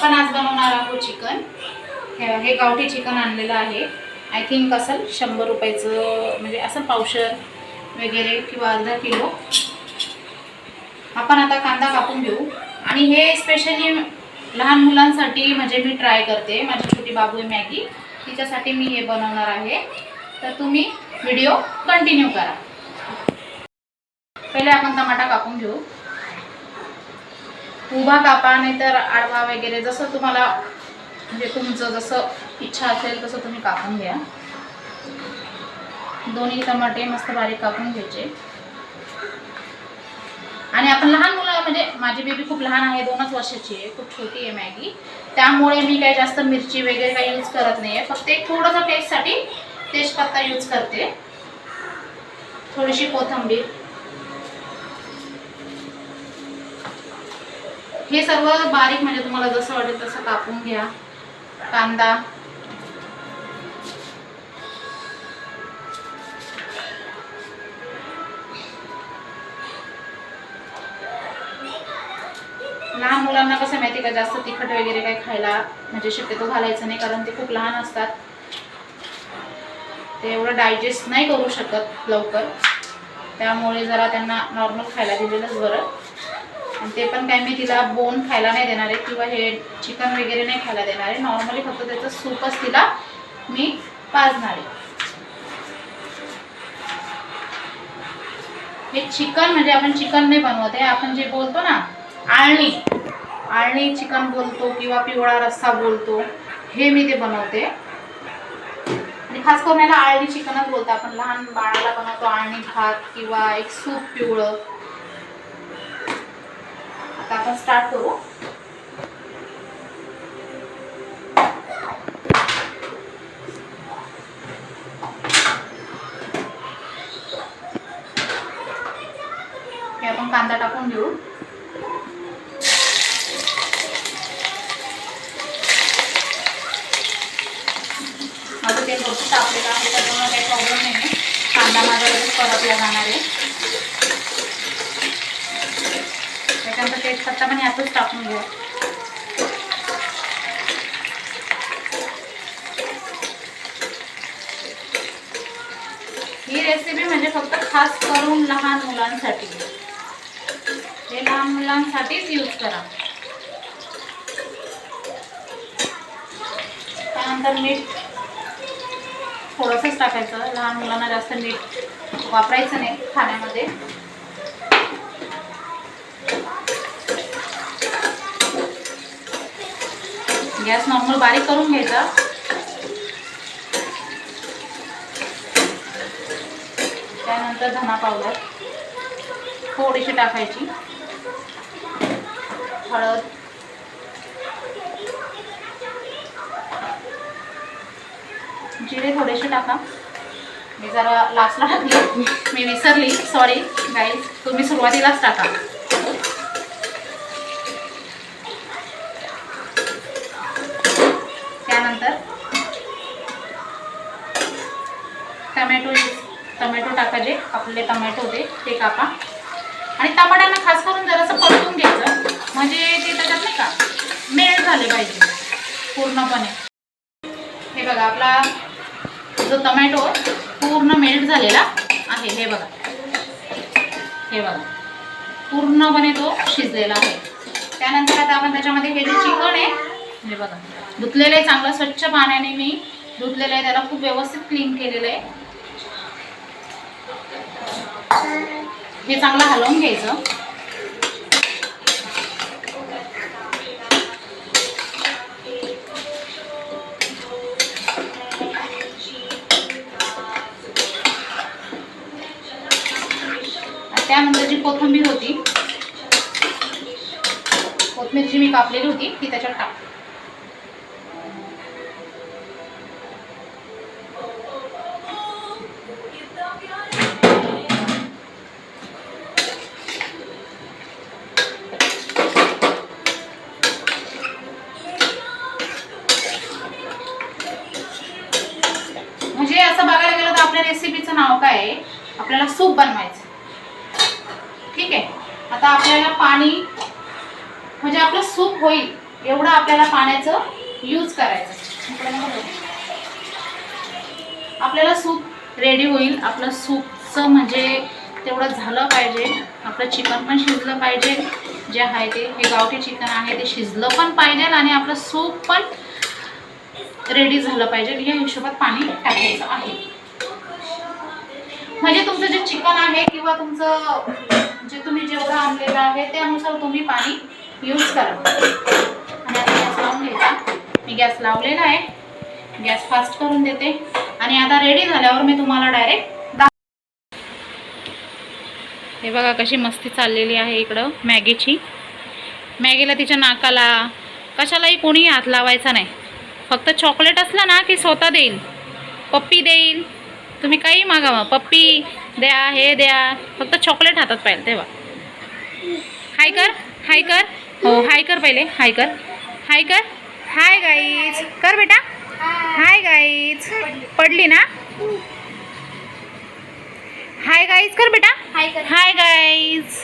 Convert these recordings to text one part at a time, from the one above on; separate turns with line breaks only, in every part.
आपण आज बनवणार आहोत चिकन। हे गावठी चिकन आणलेलं आहे। आय थिंक असेल 100 रुपयाचं, म्हणजे असं पावशर वगैरे किंवा अर्धा किलो। आपण आता कांदा कापून घेऊ आणि हे स्पेशली लहान मुलांसाठी म्हणजे मी ट्राय करते। माझी छोटी बाबू आहे मॅगी, तिच्यासाठी मी हे बनवणार आहे। तर तुम्ही व्हिडिओ कंटिन्यू करा। पहिले आपण टमाटा कापून घेऊ। उभा कापा नाहीतर आडवा वगैरे, जसं तुम्हाला म्हणजे तुमचं जसं इच्छा असेल तसं तुम्ही कापून घ्या। दोन्ही टमाटे मस्त बारीक कापून घ्यायचे। आणि आपण लहान मुलं, म्हणजे माझी बेबी खूप लहान आहे, 2च वर्षाची आहे, खूप छोटी आहे मॅगी, त्यामुळे मी काही जास्त मिरची वगैरे काही यूज करत नाही आहे। फक्त एक थोडंसं टेस्टसाठी तेजपत्ता यूज करते, थोडीशी कोथिंबीर। हे सर्व बारीक म्हणजे तुम्हाला जसं वाटेल तसं कापून घ्या। कांदा, लहान मुलांना कसं माहिती का, जास्त तिखट वगैरे काही खायला म्हणजे शक्यतो घालायचं नाही, कारण ते खूप लहान असतात, ते एवढं डायजेस्ट नाही करू शकत लवकर, त्यामुळे जरा त्यांना नॉर्मल खायला दिलेलंच बरं। आणि ते पण काय मी तिला बोन खायला नाही देणार आहे किंवा हे चिकन वगैरे नाही खायला देणार आहे, नॉर्मली फक्त त्याचं सूपच तिला मी पाजणार आहे। हे चिकन म्हणजे आपण चिकन नाही बनवत आहे, आपण जे बोलतो ना आळणी चिकन बोलतो किंवा पिवळा रस्सा बोलतो, हे मी ते बनवते। आणि खास करून याला आळणी चिकनच बोलतो। आपण लहान बाळाला बनवतो आळणी भात किंवा एक सूप पिवळं। आता आपण स्टार्ट करू। हे आपण कांदा टाकून घेऊ। माझं तेल भरपूर टाकलेलं आहे, त्याच्यामुळे काही प्रॉब्लेम नाही आहे, कांदा माझा लगेच परतला जाणार आहे। त्याच्यानंतर तेजपत्ता पण यातच टाकून घ्या। ही रेसिपी म्हणजे फक्त खास करून लहान मुलांसाठी, हे लहान मुलांसाठीच यूज करा। त्यानंतर मीठ थोडंसंच टाकायचं, लहान मुलांना जास्त मीठ वापरायचं नाही खाण्यामध्ये। गॅस नॉर्मल बारीक करून घ्यायचा। त्यानंतर धना पावडर थोडीशी टाकायची, हळद, जिरे थोडेसे टाका। मी जरा लास्टला टाकली, मी विसरली, सॉरी गाईज, तुम्ही सुरुवातीलाच टाका। त्यानंतर टमॅटो टाका, जे आपले टमॅटो होते ते कापा। आणि टमाट्यांना खास करून जरासं परतून घ्यायचं, म्हणजे ते त्याच्यात नाही का मेल्ट झाले पाहिजे पूर्णपणे। हे बघा, आपला जो टमॅटो पूर्ण मेल्ट झालेला आहे, हे बघा, हे बघा पूर्णपणे तो शिजलेला आहे। त्यानंतर आता आपण त्याच्यामध्ये हे जे चिकन आहे, हे बघा धुतलेलं आहे, चांगलं स्वच्छ पाण्याने मी धुतलेलं आहे, त्याला खूप व्यवस्थित क्लीन केलेलं आहे। हे चांगलं हलवून घ्यायचं। त्यानंतर जी कोथिंबीर होती, कोथिंबीर जी मी कापलेली होती ती त्याच्यात टाक। म्हणजे असं बघायला गेलं तर आपल्या रेसिपीचं नाव काय आहे, आपल्याला सूप बनवायचं, ठीक आहे। आता आपल्याला पाणी म्हणजे आपलं सूप होईल एवढं आपल्याला पाण्याचं यूज करायचं. आपल्याला सूप रेडी होईल. आपलं सूपचं म्हणजे तेवढं झालं पाहिजे. आपलं चिकन पण शिजलं पाहिजे. जे आहे ते हे गावठी चिकन आहे ते शिजलं पण पाहिजे आणि आपलं सूप पण रेडी झालं पाहिजे. या हिशोबात पाणी टाकायचं आहे. म्हणजे तुमचं जे चिकन आहे किंवा तुमचं जे तुम्ही जेवढं आणलेलं आहे त्यानुसार तुम्ही पाणी यूज करा. आणि आता गॅस लावून घ्यायचा. मी गॅस लावलेला आहे. गॅस फास्ट करून देते आणि आता रेडी झाल्यावर मी तुम्हाला डायरेक्ट हे बघा कशी मस्ती चाललेली आहे इकडं मॅगीची. मॅगीला तिच्या नाकाला कशालाही कोणी हात लावायचा नाही. फक्त चॉकलेट असलं ना की स्वतः देईल, पप्पी देईल. तुम्ही काही मागावा, पप्पी द्या, हे द्या, फक्त चॉकलेट हातात पाहिजे तेव्हा. हाय कर, हाय कर. हो हाय कर पहिले, हाय कर, हाय कर. हाय गाईज कर बेटा. Hi guys. पडली ना. हाय गाईज कर बेटा. हाय कर. Hi guys.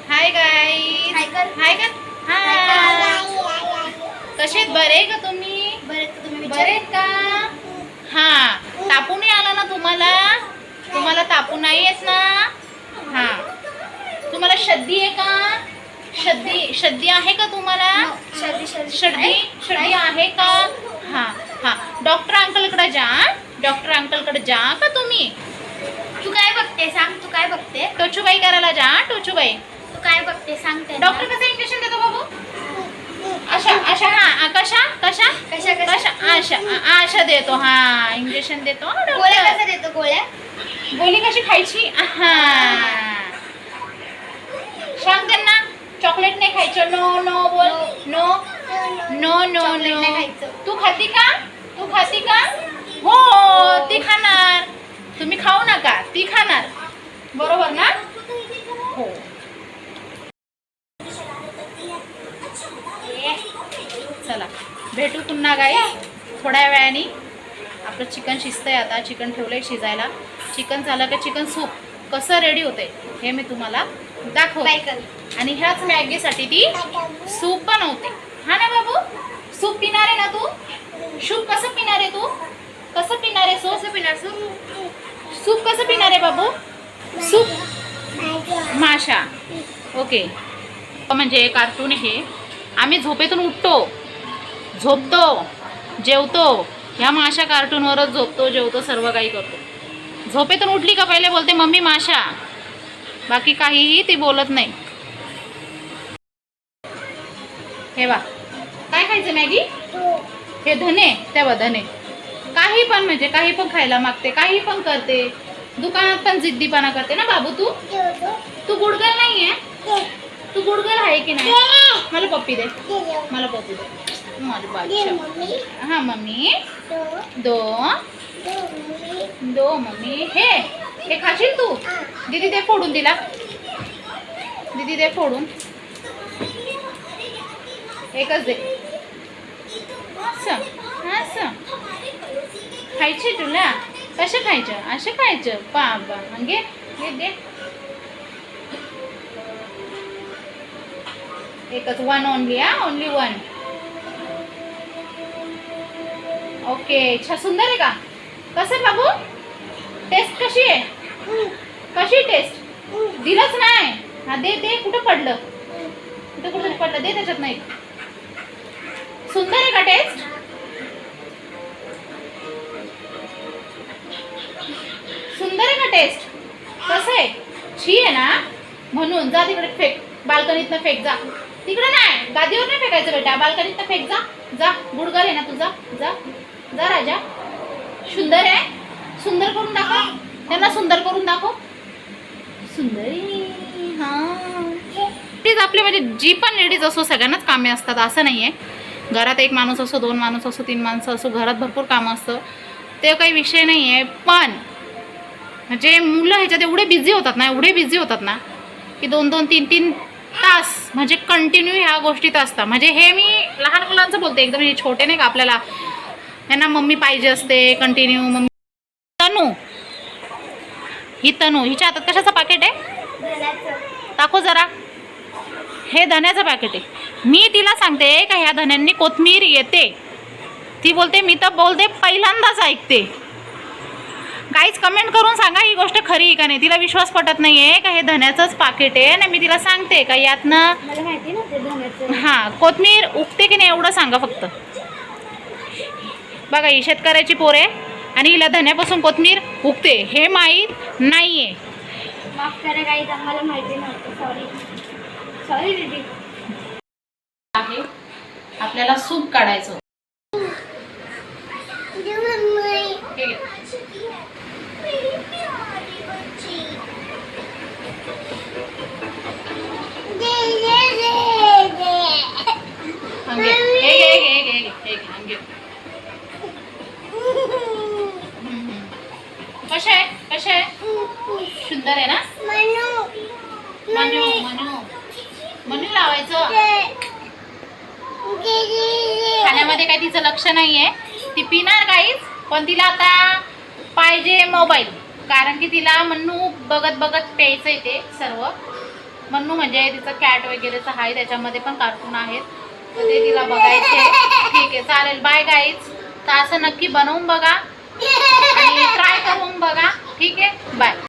Hi guys. हाय कर. हाय कर. कसे बरे का तुम्ही? बरे का? हा. तापू नाही आला ना तुम्हाला? तुम्हाला तापू नाही येत ना? हा. तुम्हाला शर्दी आहे का? शर्दी आहे का तुम्हाला? शर्दी आहे का? हा हा. डॉक्टर अंकलकडे जा. डॉक्टर अंकलकडे जा का तुम्ही?
तू काय बघते सांग. तू काय बघते?
टोचूबाई करायला जा. टोचूबाई
तू काय बघते सांगते.
डॉक्टर कसं इंजेक्शन देतो बाबू? अशा अशा. हा कशा कशा
कशा
कशा आशा आशा देतो. हा इंजेक्शन देतो.
गोळ्या कशा देतो? गोळ्या
गोळी कशी खायची? हा सांग त्यांना. चॉकलेट नाही खायचं. नो नो बोल. नो नो नो
चॉकलेट नाही
नो.
खायचं.
तू खाती का? तू खाती का? हो ती खाणार. तुम्ही खाऊ नका, ती खाणार. बरोबर ना? हो. चला भेटू पुन्हा गाईस थोड्या वेळाने. आपलं चिकन शिजतंय आता. चिकन ठेवलंय शिजायला. चिकन झालं का चिकन सूप कसं रेडी होतंय हे मी तुम्हाला दाखवते. आणि ह्याच मॅगीसाठी ती सूप बनवते. हा ना बाबू? सूप पिणार आहे ना तू? सूप कसं पिणार आहे तू? कसं पिणार आहे सूप? कसं पिणार सूप? सूप कसं पिणार आहे बाबू? सूप माशा. ओके. म्हणजे कार्टून हे आम्ही झोपेतून उठतो, झोपतो, जेवतो. ह्या माशा कार्टूनवरच झोपतो, जेवतो, सर्व काही करतो. झोपेतून उठली का पहिले बोलते मम्मी माशा. बाकी काहीही ती बोलत नाही. हे बा काय खायचं मॅगी? हे धने तेव्हा धने. काही पण म्हणजे काही पण खायला मागते, काही पण करते. दुकानात पण जिद्दीपणा करते ना बाबू. तू गुडगल नाही आहे? तू गुडगल आहे की नाही? मला पप्पी दे. मला पप्पी दे माझी बादशाह. हा मम्मी. दो दो मम्मी. हे खाशील तू? दीदी दे फोडून तिला. दीदी दे फोडून. एकच दे. असं असं खायचे तुला? कसं खायचं? असं खायचं? बाबा घे घे दे. एकच. One only. हा ओनली वन. ओके. अच्छा सुंदर आहे का? कसं आहे बाबू? टेस्ट कशी आहे? कशी टेस्ट? दिलंच नाही. हा दे दे. कुठं पडलं? कुठं पडलं? दे त्याच्यात नाही. सुंदर आहे का टेस्ट? सुंदर आहे का टेस्ट? कसं आहे? छी आहे ना म्हणून. जा तिकडे फेक. बाल्कनीतनं फेक. जा तिकडे. नाही गादीवर नाही फेकायचं बेटा. बाल्कनीतनं फेक. जा जा. गुडगल आहे ना तुझा. जा जा राजा. सुंदर आहे. सुंदर करून दाखव त्यांना. सुंदर करून दाखव. सुंदरी. हां प्लीज. आपले म्हणजे जी पण लेडीज असो सगळ्यांनाच कामे असतात असं नाही आहे. घरात एक माणूस असो, दोन माणूस असो, तीन माणसं असो, घरात भरपूर कामं असतं. ते काही विषय नाही आहे. पण म्हणजे मुलं ह्याच्यात एवढे बिझी होतात ना, एवढे बिझी होतात ना की 2-2, 3-3 तास म्हणजे कंटिन्यू ह्या गोष्टीत असतात. म्हणजे हे मी लहान मुलांचं बोलते. एकदम हे छोटे नाही का आपल्याला यांना मम्मी पाहिजे असते कंटिन्यू. मम्मी. तनू ही तनू हिच्या हातात कशाचं पाकिट आहे? दाखव जरा. हे धन्याचं पॅकेट आहे. मी तिला सांगते का ह्या धन्यांनी कोथिंबीर येते. ती बोलते मी तर बोलते पहिल्यांदाच ऐकते. काहीच कमेंट करून सांगा ही गोष्ट खरी आहे का नाही. तिला विश्वास पटत नाही आहे का हे धन्याचंच पाकिट आहे आणि मी तिला सांगते का यातनं
मला माहिती ना ते धन्याचं.
हां कोथिंबीर उगते की नाही एवढं सांगा फक्त. बघा ही शेतकऱ्याची पोर आहे आणि हिला धन्यापासून कोथिंबीर उगते हे माहीत नाही आहे.
माफ करा काही आम्हाला माहिती नव्हतं. सॉरी दीदी.
आहे आपल्याला सूप काढायचं. हे घे. अंगे हे घे हे घे हे घे हे घे अंगे. कशा आहे कशा आहे सुंदर आहे ना. मनू मनू मनू लावायचं. खाण्यामध्ये काही तिचं लक्ष नाही आहे. ती पिणार काहीच पण तिला आता पाहिजे मोबाईल. कारण की तिला मन्नू बघत बघत प्यायचं आहे ते सर्व. मन्नू म्हणजे तिचं कॅट वगैरेचं आहे त्याच्यामध्ये पण कार्टून आहेत तर ते तिला बघायचे. ठीक आहे चालेल बाय गाईज. तर असं नक्की बनवून बघा आणि ट्राय करून बघा. ठीक आहे बाय.